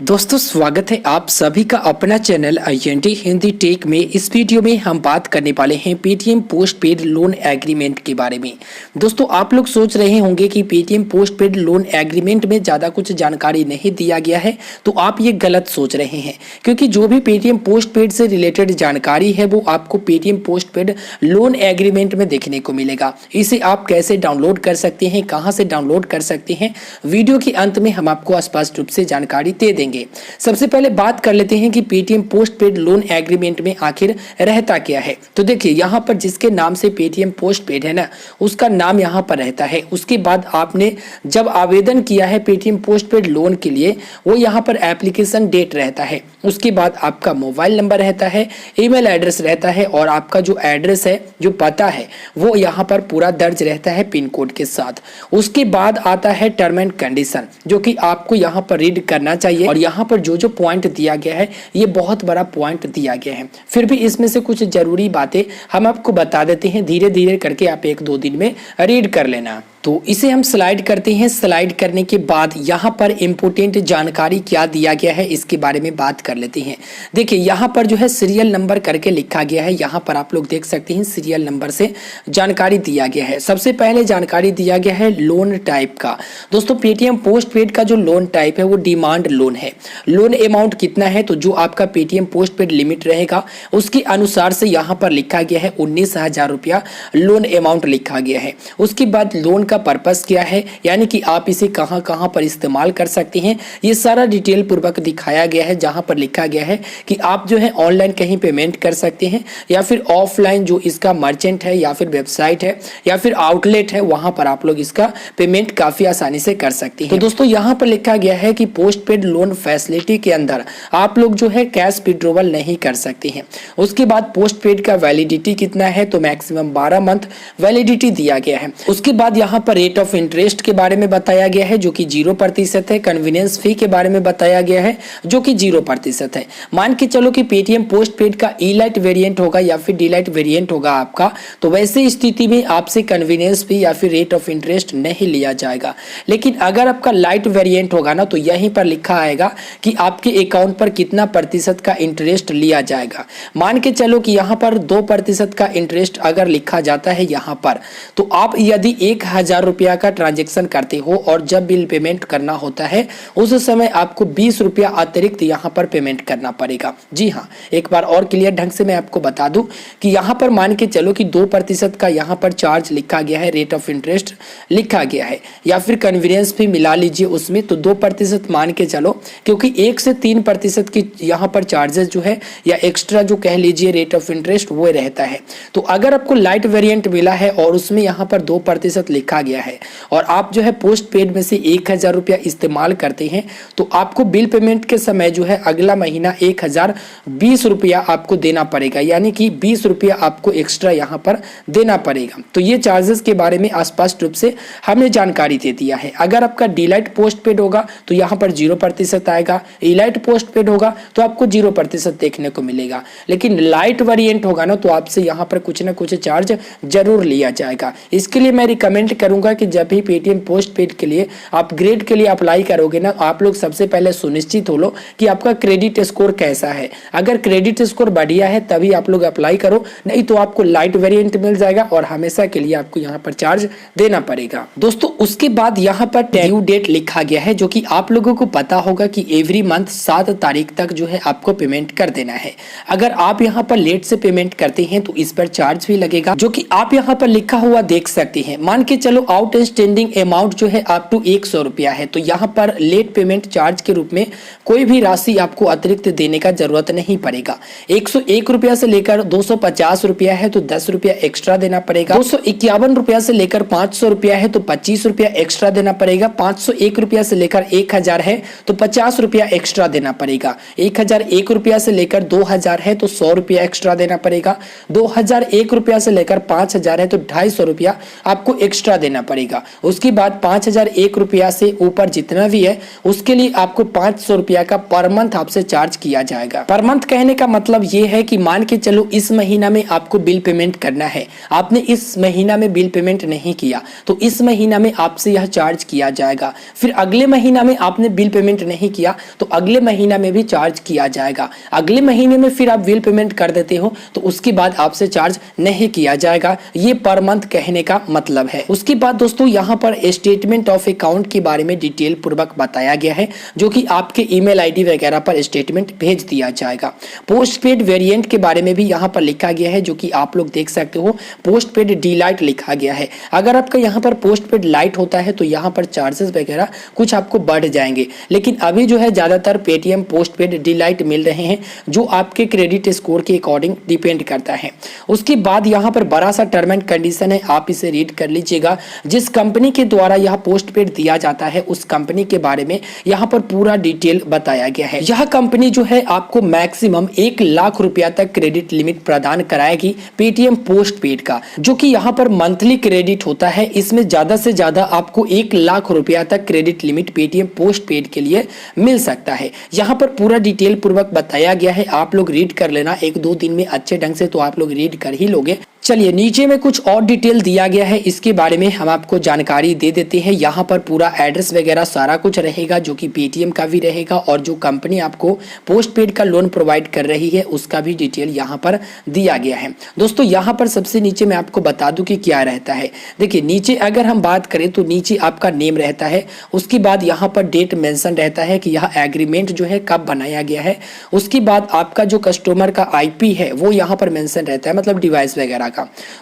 दोस्तों स्वागत है आप सभी का अपना चैनल INT हिंदी टेक में। इस वीडियो में हम बात करने वाले हैं Paytm post paid loan agreement के बारे में। दोस्तों आप लोग सोच रहे होंगे कि Paytm post paid loan agreement में ज़्यादा कुछ जानकारी नहीं दिया गया है, तो आप ये गलत सोच रहे हैं, क्योंकि जो भी पेटीएम पोस्ट पेड से रिलेटेड जानकारी है वो आपको Paytm post paid loan agreement में देखने को मिलेगा। इसे आप कैसे डाउनलोड कर सकते हैं, कहाँ से डाउनलोड कर सकते हैं, वीडियो के अंत में हम आपको स्पष्ट रूप से जानकारी दे देंगे। सबसे पहले बात कर लेते हैं कि Paytm post paid loan agreement में आखिर रहता क्या है। तो देखिए यहाँ पर जिसके नाम से पेटीएम पोस्ट पेड है ना, उसका नाम यहाँ पर रहता है। उसके बाद आपने जब आवेदन किया है पेटीएम पोस्ट पेड लोन के लिए, वो यहाँ पर एप्लीकेशन डेट रहता है। उसके बाद आपका मोबाइल नंबर रहता है, ईमेल एड्रेस रहता है, और आपका जो एड्रेस है, जो पता है, वो यहाँ पर पूरा दर्ज रहता है पिन कोड के साथ। उसके बाद आता है टर्म एंड कंडीशन, जो कि आपको यहाँ पर रीड करना चाहिए। और यहाँ पर जो जो पॉइंट दिया गया है, ये बहुत बड़ा पॉइंट दिया गया है। फिर भी इसमें से कुछ जरूरी बातें हम आपको बता देते हैं, धीरे धीरे करके आप 1-2 दिन में रीड कर लेना। तो इसे हम स्लाइड करते हैं। स्लाइड करने के बाद यहाँ पर इम्पोर्टेंट जानकारी क्या दिया गया है, इसके बारे में बात कर लेते हैं। देखिए यहाँ पर जो है सीरियल नंबर करके लिखा गया है। यहाँ पर आप लोग देख सकते हैं सीरियल नंबर से जानकारी दिया गया है। सबसे पहले जानकारी दिया गया है लोन टाइप का। दोस्तों पेटीएम पोस्ट पेड का जो लोन टाइप है वो डिमांड लोन है। लोन अमाउंट कितना है, तो जो आपका पेटीएम पोस्ट पेड लिमिट रहेगा उसके अनुसार से यहाँ पर लिखा गया है 19,000 रुपया लोन अमाउंट लिखा गया है। उसके बाद लोन का पर्पस क्या है, यानी कि आप इसे कहां कहां पर इस्तेमाल कर सकते हैं, ये सारा डिटेल पूर्वक दिखाया गया है। जहां पर लिखा गया है कि आप जो है ऑनलाइन कहीं पेमेंट कर सकते हैं, या फिर ऑफलाइन जो इसका मर्चेंट है, या फिर वेबसाइट है, या फिर आउटलेट है, वहां पर आप लोग इसका पेमेंट काफी आसानी से कर सकते हैं। तो दोस्तों यहाँ पर लिखा गया है कि पोस्ट पेड लोन फैसिलिटी के अंदर आप लोग जो है कैश विड्रॉवल नहीं कर सकते हैं। उसके बाद पोस्ट पेड का वैलिडिटी कितना है, तो मैक्सिमम 12 मंथ वैलिडिटी दिया गया है। उसके बाद यहाँ पर रेट ऑफ इंटरेस्ट के बारे में बताया गया है, जो कि 0% है। कन्वीनियंस फी के बारे में बताया गया है, जो कि 0% है। मान के चलो कि पेटीएम पोस्ट पेड का ई-लाइट वेरिएंट होगा या फिर डी-लाइट वेरिएंट होगा आपका, तो वैसे स्थिति में आपसे कन्वीनियंस फी या फिर रेट ऑफ इंटरेस्ट नहीं लिया जाएगा। लेकिन अगर आपका लाइट वेरिएंट होगा ना, तो यहीं पर लिखा आएगा कि आपके अकाउंट पर कितना प्रतिशत का इंटरेस्ट लिया जाएगा। मान के चलो कि यहाँ पर 2% का इंटरेस्ट अगर लिखा जाता है यहाँ पर, तो आप यदि 1,000 रुपया का ट्रांजैक्शन करते हो और जब बिल पेमेंट करना होता है उस समय आपको 20 रुपया अतिरिक्त यहाँ पर पेमेंट करना पड़ेगा। जी हाँ, एक बार और क्लियर ढंग से मैं आपको बता दूं कि यहाँ पर मान के चलो कि 2% का यहाँ पर चार्ज लिखा गया है, रेट ऑफ इंटरेस्ट लिखा गया है, या फिर कन्वीनियंस भी मिला लीजिए उसमें, तो 2% मान के चलो, क्योंकि 1 से 3% की यहाँ पर चार्जेस जो है, या एक्स्ट्रा जो कह लीजिए रेट ऑफ इंटरेस्ट, वो रहता है। तो अगर आपको लाइट वेरिएंट मिला है और उसमें यहाँ पर 2% लिखा गया है, और आप जो है पोस्ट पेड में से 1,000 रुपया इस्तेमाल करते हैं, तो आपको बिल पेमेंट के समय जो है अगला महीना 1,020 रुपया आपको देना पड़ेगा, यानी कि 20 रुपया आपको एक्स्ट्रा यहाँ पर देना पड़ेगा। तो ये चार्जेस के बारे में स्पष्ट रूप से हमने जानकारी दे दिया है। अगर आपका डी-लाइट पोस्ट पेड होगा तो यहाँ पर 0% आएगा, ई-लाइट पोस्ट पेड होगा तो आपको 0% देखने को मिलेगा। लेकिन लाइट वेरिएंट होगा ना, तो आपसे यहाँ पर कुछ ना कुछ चार्ज जरूर लिया जाएगा। इसके लिए मैं रिकमेंड करूंगा कि जब भी पेटीएम पोस्ट पेड के लिए अपग्रेड के लिए अप्लाई करोगे ना, आप लोग सबसे पहले सुनिश्चित हो लो कि आपका क्रेडिट स्कोर कैसा है। अगर क्रेडिट स्कोर बढ़िया है तभी आप लोग अप्लाई करो, नहीं तो आपको लाइट वेरिएंट मिल जाएगा और हमेशा के लिए आपको यहाँ पर चार्ज देना पड़ेगा। दोस्तों उसके बाद यहाँ पर ड्यू डेट लिखा गया है, जो कि आप लोगों को पता होगा कि एवरी मंथ 7 तारीख तक जो है आपको पेमेंट कर देना है। अगर आप यहाँ पर लेट से पेमेंट करते हैं तो इस पर चार्ज भी लगेगा, जो कि आप यहाँ पर लिखा हुआ देख सकते हैं। मान के चलो आउटस्टैंडिंग अमाउंट जो है अप टू 100 रुपया है, तो यहाँ पर लेट पेमेंट चार्ज के रूप में कोई भी राशि आपको अतिरिक्त देने का जरूरत नहीं पड़ेगा। 101 रुपया से लेकर 250 रुपया है तो 10 रुपया एक्स्ट्रा देना पड़ेगा। 251 रुपया से लेकर 500 रुपया है तो 25 रुपया एक्स्ट्रा देना पड़ेगा। 501 रुपया से लेकर 1,000 है तो 50 रुपया एक्स्ट्रा देना पड़ेगा। 1,001 रुपया से लेकर 2,000 है तो 100 रुपया एक्स्ट्रा देना पड़ेगा। 2,001 रुपया से लेकर 5,000 है तो 250 रुपया आपको एक्स्ट्रा देना पड़ेगा। उसके बाद 5,001 रुपया से ऊपर जितना भी है उसके लिए आपको 500 रुपया का पर मंथ आपसे चार्ज किया जाएगा। पर मंथ कहने का मतलब ये है कि मान के चलो इस महीना में आपको बिल पेमेंट करना है, आपने इस महीना में बिल पेमेंट नहीं किया तो इस महीना में आपसे यह चार्ज किया जाएगा। फिर अगले महीना में आपने बिल पेमेंट नहीं किया तो अगले महीना में भी चार्ज किया जाएगा। अगले महीने में फिर आप बिल पेमेंट कर देते हो तो उसके बाद आपसे चार्ज नहीं किया जाएगा। ये पर मंथ कहने का मतलब है। उसके बाद दोस्तों यहाँ पर स्टेटमेंट ऑफ अकाउंट के बारे में डिटेल पूर्वक बताया गया है, जो कि आपके ईमेल आईडी वगैरह पर स्टेटमेंट भेज दिया जाएगा। पोस्ट पेड वेरिएंट के बारे में भी यहाँ पर लिखा गया है, जो कि आप लोग देख सकते हो पोस्ट पेड डिलाइट लिखा गया है। अगर आपका यहाँ पर पोस्ट पेड लाइट होता है तो यहाँ पर चार्जेस वगैरह कुछ आपको बढ़ जाएंगे, लेकिन अभी जो है ज्यादातर पेटीएम पोस्ट पेड डिलाइट मिल रहे हैं, जो आपके क्रेडिट स्कोर के अकॉर्डिंग डिपेंड करता है। उसके बाद यहाँ पर बड़ा सा टर्म एंड कंडीशन है, आप इसे रीड कर लीजिएगा। जिस कंपनी के द्वारा यह पोस्ट पेड दिया जाता है उस कंपनी के बारे में यहाँ पर पूरा डिटेल बताया गया है। यह कंपनी जो है आपको मैक्सिमम 1 लाख रुपया तक क्रेडिट लिमिट प्रदान कराएगी पेटीएम पोस्ट पेड का, जो कि यहाँ पर मंथली क्रेडिट होता है। इसमें ज्यादा से ज्यादा आपको 1 लाख रुपया तक credit limit Paytm post paid के लिए मिल सकता है। यहाँ पर पूरा डिटेल पूर्वक बताया गया है, आप लोग रीड कर लेना 1-2 दिन में अच्छे ढंग से, तो आप लोग रीड कर ही लोगे। चलिए नीचे में कुछ और डिटेल दिया गया है, इसके बारे में हम आपको जानकारी दे देते हैं। यहाँ पर पूरा एड्रेस वगैरह सारा कुछ रहेगा, जो कि पेटीएम का भी रहेगा और जो कंपनी आपको पोस्ट पेड का लोन प्रोवाइड कर रही है उसका भी डिटेल यहाँ पर दिया गया है। दोस्तों यहाँ पर सबसे नीचे मैं आपको बता दूं कि क्या रहता है। देखिए नीचे अगर हम बात करें तो नीचे आपका नेम रहता है, उसके बाद यहाँ पर डेट मेंशन रहता है कि यह एग्रीमेंट जो है कब बनाया गया है। उसके बाद आपका जो कस्टमर का आईपी है वो यहाँ पर मेंशन रहता है, मतलब डिवाइस वगैरह का।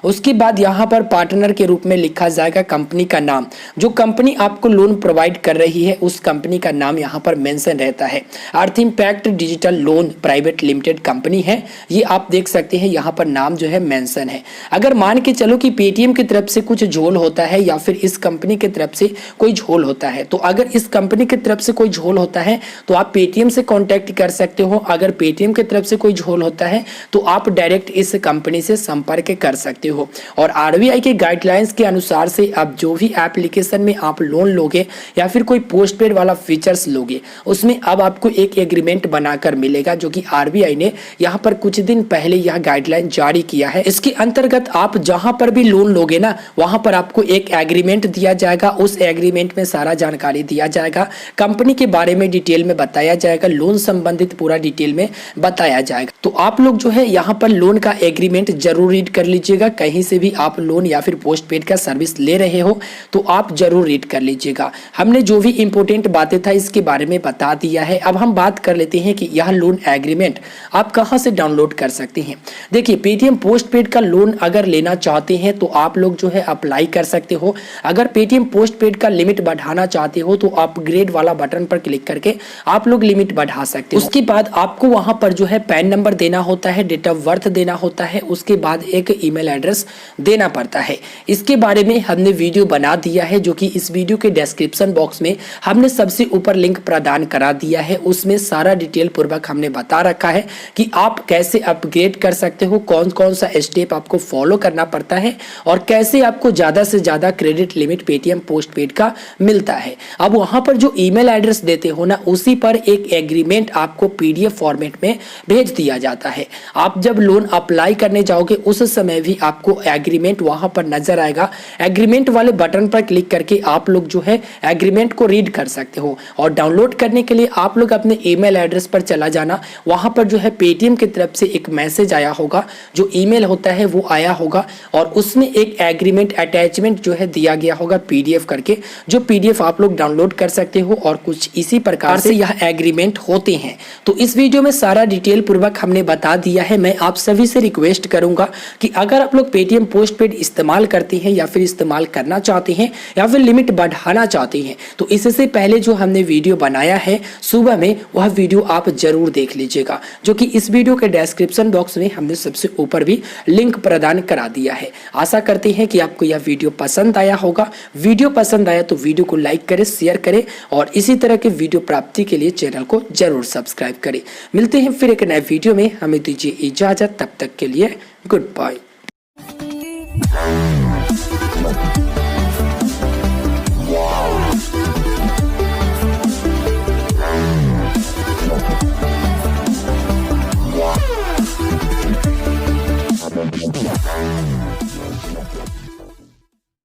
उसके बाद यहाँ पर पार्टनर के रूप में लिखा जाएगा कंपनी का नाम, जो कंपनी आपको लोन प्रोवाइड कर रही है उस कंपनी का नाम यहाँ पर मेंशन रहता है। Earth impact digital loan private limited company है, ये आप देख सकते हैं यहाँ पर नाम जो है मेंशन है। अगर मान के चलो कि पेटीएम की तरफ से कुछ झोल होता है या फिर इस कंपनी की तरफ से कोई झोल होता है, तो अगर इस कंपनी की तरफ से कोई झोल होता है तो आप पेटीएम से कॉन्टेक्ट कर सकते हो। अगर पेटीएम की तरफ से कोई झोल होता है तो आप डायरेक्ट इस कंपनी से संपर्क कर सकते हो। और आरबीआई के गाइडलाइंस के अनुसार से अब जो भी एप्लीकेशन में आप लोन लोगे या फिर कोई पोस्ट पेड वाला फीचर्स लोगे उसमें अब आपको एक एग्रीमेंट बनाकर मिलेगा, जो कि आरबीआई ने यहाँ पर कुछ दिन पहले यह गाइडलाइन जारी किया है। इसके अंतर्गत आप जहां पर भी लोन लोगे ना वहां पर आपको एक एग्रीमेंट दिया जाएगा। उस एग्रीमेंट में सारा जानकारी दिया जाएगा, कंपनी के बारे में डिटेल में बताया जाएगा, लोन संबंधित पूरा डिटेल में बताया जाएगा। तो आप लोग जो है यहाँ पर लोन का एग्रीमेंट जरूर रीड कर लीजिएगा। कहीं से भी आप लोन या फिर पोस्ट पेड का सर्विस ले रहे हो तो आप जरूर रीड कर लीजिएगा। हमने जो भी इंपॉर्टेंट बातें था इसके बारे में बता दिया है। अब हम बात कर लेते हैं कि यह लोन एग्रीमेंट आप कहां से डाउनलोड कर सकते हैं। देखिए पेटीएम पोस्ट पेड का लोन अगर लेना चाहते हैं तो आप लोग जो है अप्लाई कर सकते हो। अगर पेटीएम पोस्ट पेड का लिमिट बढ़ाना चाहते हो तो अपग्रेड वाला बटन पर क्लिक करके आप लोग लिमिट बढ़ा सकते हो। उसके बाद आपको वहां पर जो है पैन नंबर देना होता है, डेट ऑफ बर्थ देना होता है, उसके बाद एक ईमेल एड्रेस देना पड़ता है। इसके बारे में हमने वीडियो बना दिया है, जो कि इस वीडियो के डिस्क्रिप्शन बॉक्स में हमने सबसे ऊपर लिंक प्रदान करा दिया है। उसमें सारा डिटेल पूर्वक हमने बता रखा है कि आप कैसे अपग्रेड कर सकते हो, कौन कौन सा स्टेप आपको फॉलो करना पड़ता है और कैसे आपको ज्यादा से ज्यादा credit limit Paytm post paid का मिलता है। अब वहां पर जो ईमेल एड्रेस देते हो ना उसी पर एक एग्रीमेंट आपको पीडीएफ फॉर्मेट में भेज दिया जाता है। आप जब लोन अप्लाई करने जाओगे उस समय भी आपको एग्रीमेंट वहां पर नजर आएगा। एग्रीमेंट वाले बटन पर क्लिक करके आप लोग जो है एग्रीमेंट को रीड कर सकते हो। और डाउनलोड करने के लिए आप लोग अपने ईमेल एड्रेस पर चला जाना, वहां पर जो है पेटीएम की तरफ से एक मैसेज आया होगा, जो ईमेल होता है वो आया होगा और उसमें एक एग्रीमेंट अटैचमेंट जो है दिया गया होगा पीडीएफ करके, जो पीडीएफ आप लोग डाउनलोड कर सकते हो और कुछ इसी प्रकार से यह एग्रीमेंट होते हैं। तो इस वीडियो में सारा डिटेल पूर्वक हमने बता दिया है। मैं आप सभी से रिक्वेस्ट करूंगा कि अगर आप लोग पेटीएम पोस्ट पेड इस्तेमाल करते हैं या फिर इस्तेमाल करना चाहते हैं या फिर लिमिट बढ़ाना चाहते हैं तो इससे पहले जो हमने वीडियो बनाया है सुबह में वह वीडियो आप जरूर देख लीजिएगा, जो कि इस वीडियो के डिस्क्रिप्शन बॉक्स में हमने सबसे ऊपर भी लिंक प्रदान करा दिया है। आशा करते हैं कि आपको यह वीडियो पसंद आया होगा। वीडियो पसंद आया तो वीडियो को लाइक करें, शेयर करें और इसी तरह के वीडियो प्राप्ति के लिए चैनल को जरूर सब्सक्राइब करें। मिलते हैं फिर एक नए वीडियो में, हमें दीजिए इजाजत, तब तक के लिए गुड बाय।